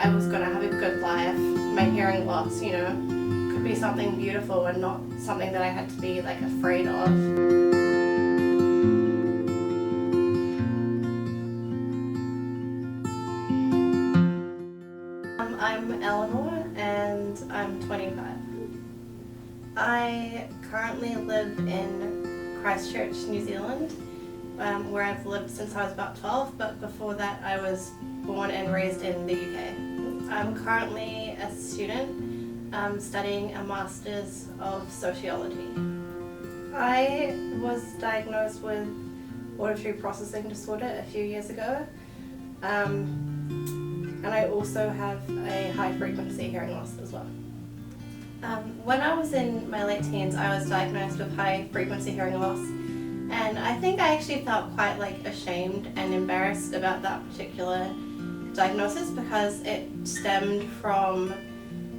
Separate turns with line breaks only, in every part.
I was going to have a good life, my hearing loss, you know, could be something beautiful and not something that I had to be like afraid of. I'm Eleanor and I'm 25. I currently live in Christchurch, New Zealand, where I've lived since I was about 12, but before that I was born and raised in the UK. I'm currently a student studying a Master's of Sociology. I was diagnosed with auditory processing disorder a few years ago. And I also have a high frequency hearing loss as well. When I was in my late teens, I was diagnosed with high frequency hearing loss, and I think I actually felt quite ashamed and embarrassed about that particular diagnosis because it stemmed from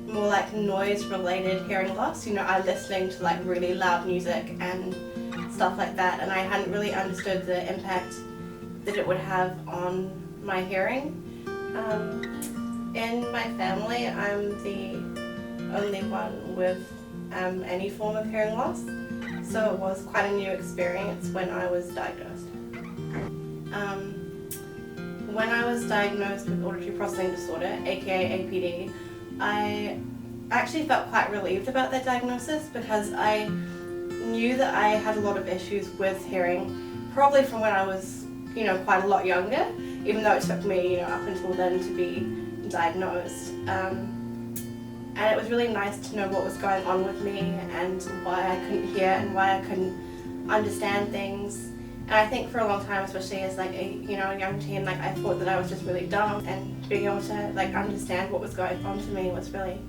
more noise related hearing loss. You know, I was listening to really loud music and stuff like that, and I hadn't really understood the impact that it would have on my hearing. In my family, I'm the only one with any form of hearing loss, so it was quite a new experience when I was diagnosed. When I was diagnosed with auditory processing disorder, aka APD, I actually felt quite relieved about that diagnosis because I knew that I had a lot of issues with hearing, probably from when I was, quite a lot younger, even though it took me, up until then to be diagnosed. And it was really nice to know what was going on with me and why I couldn't hear and why I couldn't understand things. And I think for a long time, especially as a young teen, I thought that I was just really dumb, and being able to understand what was going on for me was really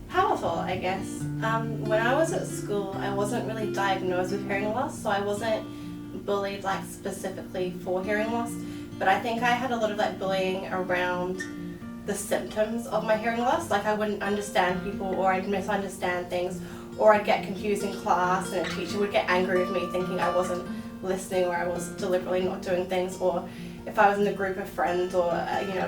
powerful, I guess. When I was at school, I wasn't really diagnosed with hearing loss, so I wasn't bullied specifically for hearing loss, but I think I had a lot of bullying around the symptoms of my hearing loss. I wouldn't understand people, or I'd misunderstand things, or I'd get confused in class and a teacher would get angry with me thinking I wasn't listening or I was deliberately not doing things, or if I was in a group of friends or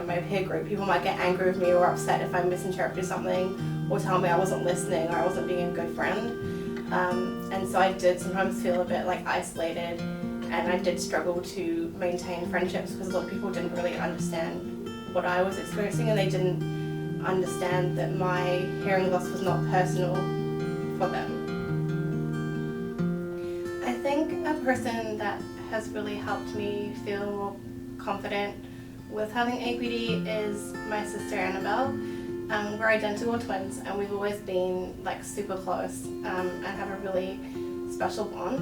my peer group, people might get angry with me or upset if I misinterpreted something or tell me I wasn't listening or I wasn't being a good friend. And so I did sometimes feel a bit isolated, and I did struggle to maintain friendships because a lot of people didn't really understand what I was experiencing, and they didn't understand that my hearing loss was not personal for them. I think a person that has really helped me feel more confident with having APD is my sister Annabelle. We're identical twins, and we've always been super close and have a really special bond.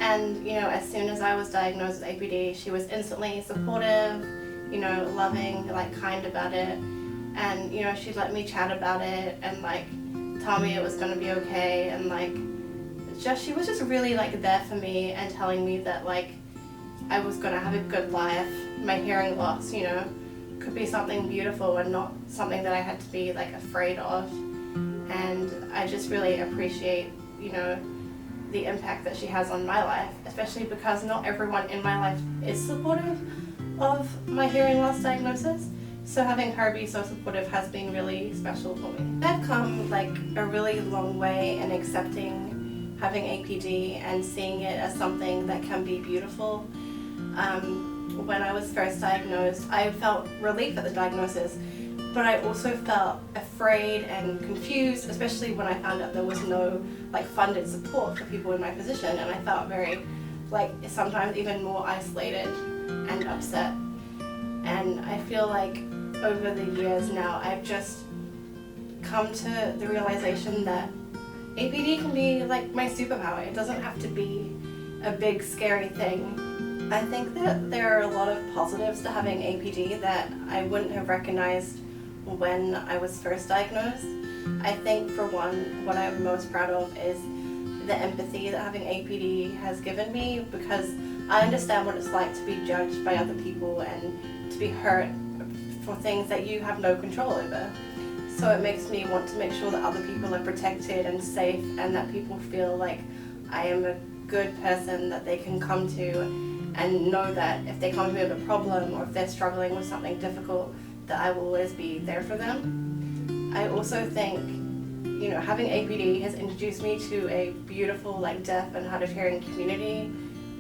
And as soon as I was diagnosed with APD, she was instantly supportive, loving, kind about it, and she'd let me chat about it and tell me it was going to be okay, and she was just really there for me and telling me that I was going to have a good life. My hearing loss, could be something beautiful and not something that I had to be afraid of. And I just really appreciate the impact that she has on my life, especially because not everyone in my life is supportive of my hearing loss diagnosis. So having her be so supportive has been really special for me. I've come a really long way in accepting having APD and seeing it as something that can be beautiful. When I was first diagnosed, I felt relief at the diagnosis, but I also felt afraid and confused, especially when I found out there was no funded support for people in my position, and I felt very sometimes even more isolated and upset. And I feel over the years now, I've just come to the realization that APD can be my superpower. It doesn't have to be a big scary thing. I think that there are a lot of positives to having APD that I wouldn't have recognized when I was first diagnosed. I think for one, what I'm most proud of is the empathy that having APD has given me, because I understand what it's like to be judged by other people and to be hurt for things that you have no control over. So it makes me want to make sure that other people are protected and safe, and that people feel like I am a good person that they can come to and know that if they come to me with a problem or if they're struggling with something difficult, that I will always be there for them. I also think, having APD has introduced me to a beautiful deaf and hard of hearing community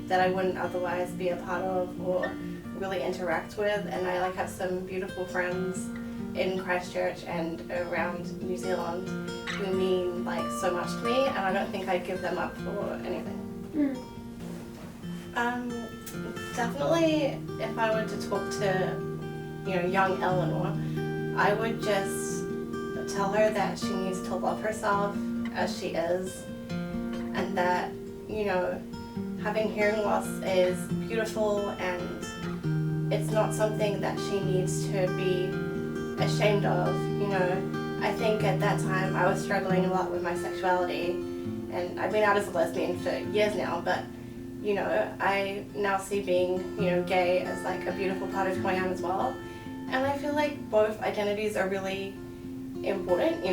that I wouldn't otherwise be a part of or really interact with, and I have some beautiful friends in Christchurch and around New Zealand who mean so much to me, and I don't think I'd give them up for anything. Definitely if I were to talk to young Eleanor, I would just tell her that she needs to love herself as she is, and that having hearing loss is beautiful and it's not something that she needs to be ashamed of. I think at that time I was struggling a lot with my sexuality, and I've been out as a lesbian for years now, but I now see being gay as a beautiful part of who I am as well, and I feel like both identities are really important.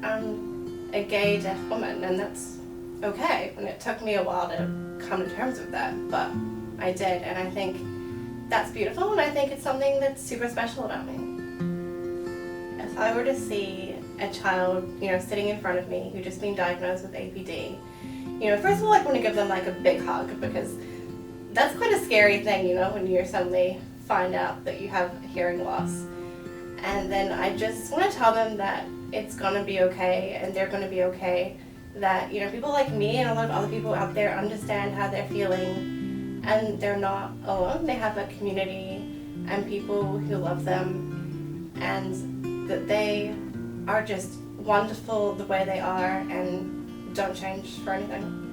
I'm a gay deaf woman, and that's okay, and it took me a while to come to terms with that, but I did, and I think that's beautiful, and I think it's something that's super special about me. If I were to see a child, sitting in front of me who just been diagnosed with APD, first of all, I want to give them a big hug, because that's quite a scary thing, when you suddenly find out that you have hearing loss. And then I just want to tell them that it's going to be okay, and they're going to be okay, that people like me and a lot of other people out there understand how they're feeling, and they're not alone. They have a community and people who love them, and that they are just wonderful the way they are and don't change for anything.